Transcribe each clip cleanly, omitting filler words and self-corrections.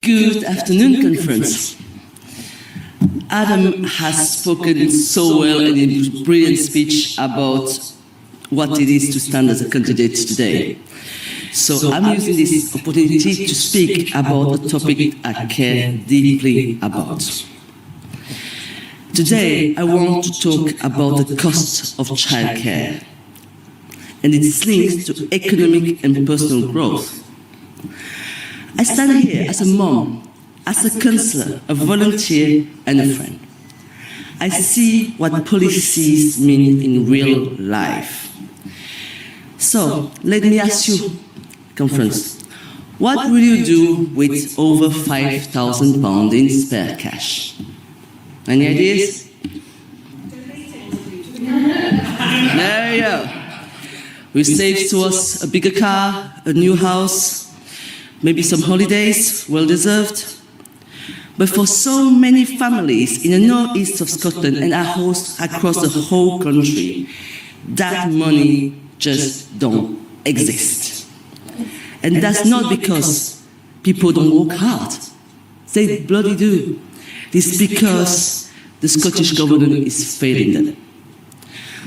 Good afternoon, conference. Adam has spoken so well in a brilliant speech about what it is to stand as a candidate today. So I'm using this opportunity to speak about a topic I care deeply about. Today, I want to talk about the cost of childcare and its links to economic and personal growth. I stand here as a mom, as a counselor, a volunteer, and a friend. I see what policies mean in real life. So, let me ask you, conference, what will you do with over £5,000 in spare cash? Any ideas? There you go. We save to us a bigger car, a new house, maybe some holidays, well-deserved. But for so many families in the northeast of Scotland and across the whole country, that money just don't exist. And that's not because people don't work hard. They bloody do. It's because the Scottish government is failing them.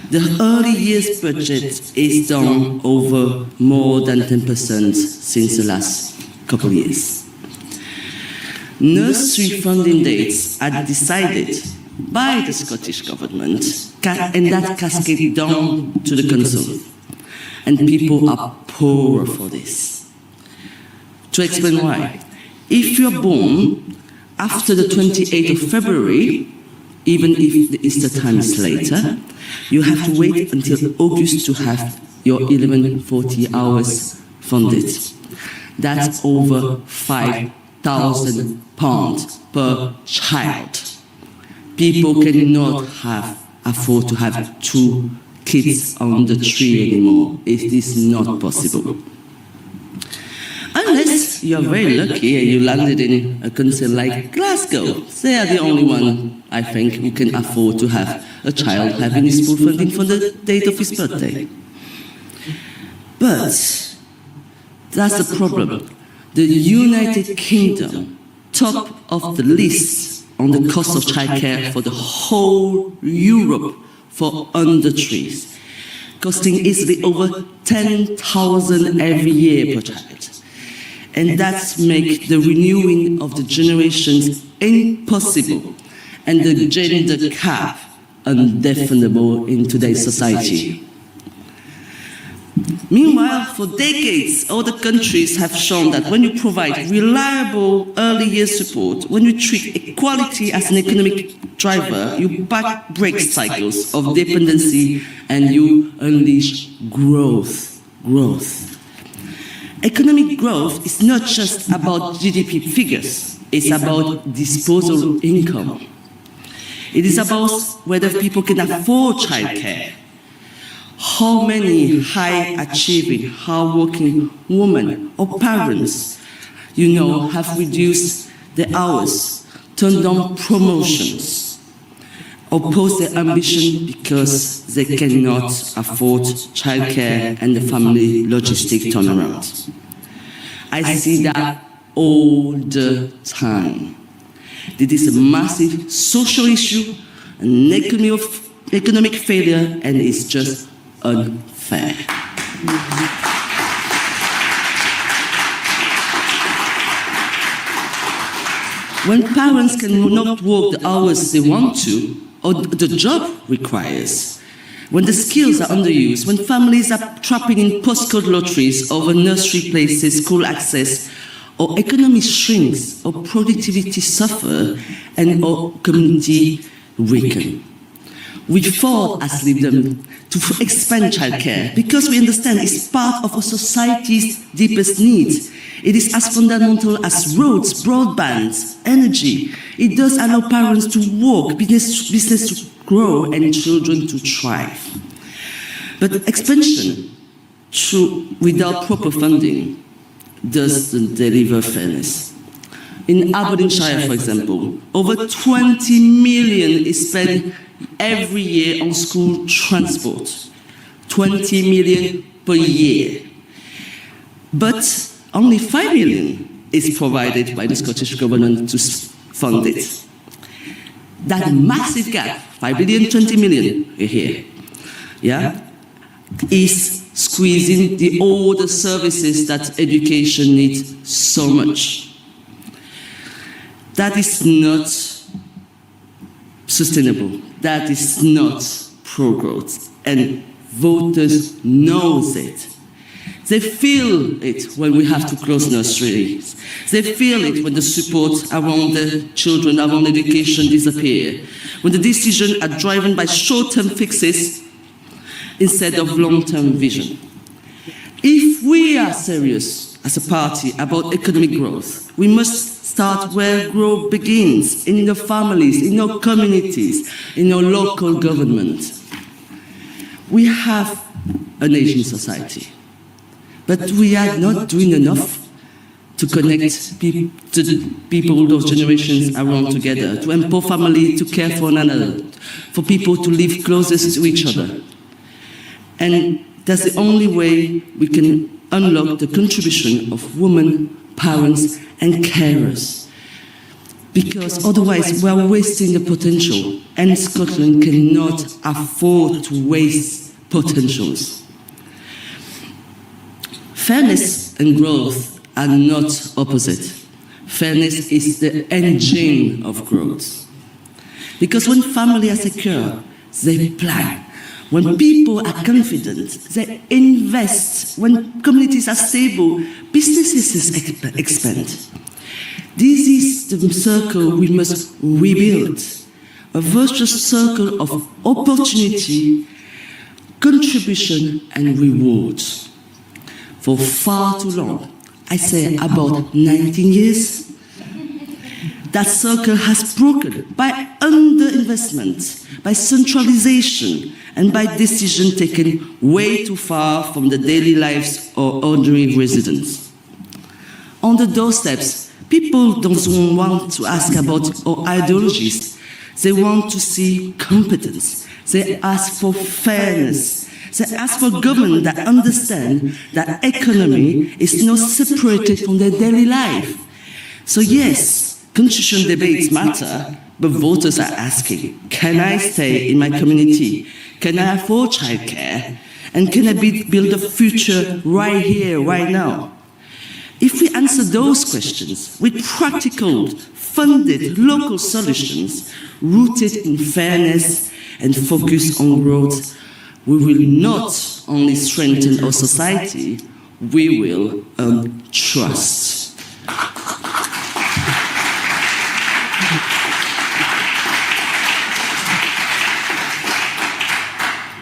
The early years budget is down over more than 10% since the last couple of years. Nursery funding dates are decided by the Scottish government, and that cascades down to the council. And people are poorer for this. To explain why, if you're born after the 28th of February, even if the Easter time is later, you have to wait until August to have your 1140 hours funded. That's over £5,000 per child. People cannot afford to have 2 kids on the tree anymore. It is not possible. Unless you're very lucky and you landed in a country like Glasgow. They are the only one, I think, who can afford to have a child having his full funding from the date of his birthday. But that's the problem. The United Kingdom, top of the list on the cost of childcare for the whole Europe for under threes, costing easily over 10,000 every year per child. And that makes the renewing of the generations impossible and the gender gap undefinable in today's society. Meanwhile, for decades, other countries have shown that when you provide reliable early years support, when you treat equality as an economic driver, you break cycles of dependency and you unleash growth. Economic growth is not just about GDP figures, it's about disposable income. It is about whether people can afford childcare. How many high-achieving, hard-working women or parents, have reduced their hours, turned down promotions, opposed their ambition because they cannot afford childcare and the family logistic turnaround. I see that all the time. This is a massive social issue, an economic failure, and it's just unfair. When parents cannot work the hours they want to, or the job requires, when the skills are underused, when families are trapping in postcode lotteries over nursery places, school access, or economy shrinks, or productivity suffer, and our community weaken. We fought as leaders to expand childcare because we understand it's part of our society's deepest needs. It is as fundamental as roads, broadband, energy. It does allow parents to work, business to grow, and children to thrive. But expansion without proper funding doesn't deliver fairness. In Aberdeenshire, for example, over 20 million is spent every year on school transport. 20 million per year. But only 5 million is provided by the Scottish Government to fund it. That massive gap, 5 billion, 20 million here, is squeezing all the services that education needs so much. That is not sustainable. That is not pro-growth. And voters know it. They feel it when we have to close nurseries. They feel it when the support around the children, around education disappear. When the decisions are driven by short-term fixes instead of long-term vision. If we are serious as a party about economic growth, we must start where growth begins, in your families, in your communities, in your local government. We have an Asian society, but we are not doing enough to connect people, those generations around together, to empower family to care for one another, for people to live closest to each other. And that's the only way we can unlock the contribution of women, parents, and carers. Because otherwise we are wasting the potential, and Scotland cannot afford to waste potentials. Fairness and growth are not opposite. Fairness is the engine of growth. Because when families are secure, they plan. When people are confident, they invest. When communities are stable, businesses expand. This is the circle we must rebuild, a virtuous circle of opportunity, contribution, and reward. For far too long, I say about 19 years, that circle has broken by underinvestment, by centralization, and by decisions taken way too far from the daily lives of ordinary residents. On the doorsteps, people don't want to ask about our ideologies. They want to see competence. They ask for fairness. They ask for government that understand that economy is not separated from their daily life. So yes, constitutional debates matter, but voters are asking, can I stay in my community? Can I afford childcare? And can I build a future right here, right now? If we answer those questions with practical, funded local solutions rooted in fairness and focused on growth, we will not only strengthen our society, we will earn trust.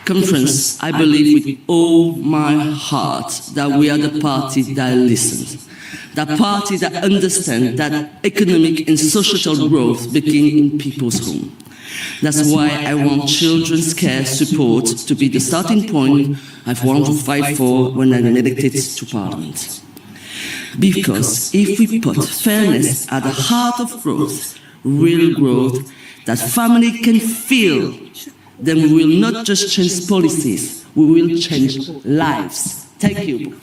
Conference, I believe with all my heart that we are the party that listens, the party that understands that economic and social growth begin in people's home. That's why I want children's care support to be the starting point I want to fight for when I'm elected to Parliament. Because if we put fairness at the heart of growth, real growth, that family can feel, then we will not just change policies, we will change lives. Thank you.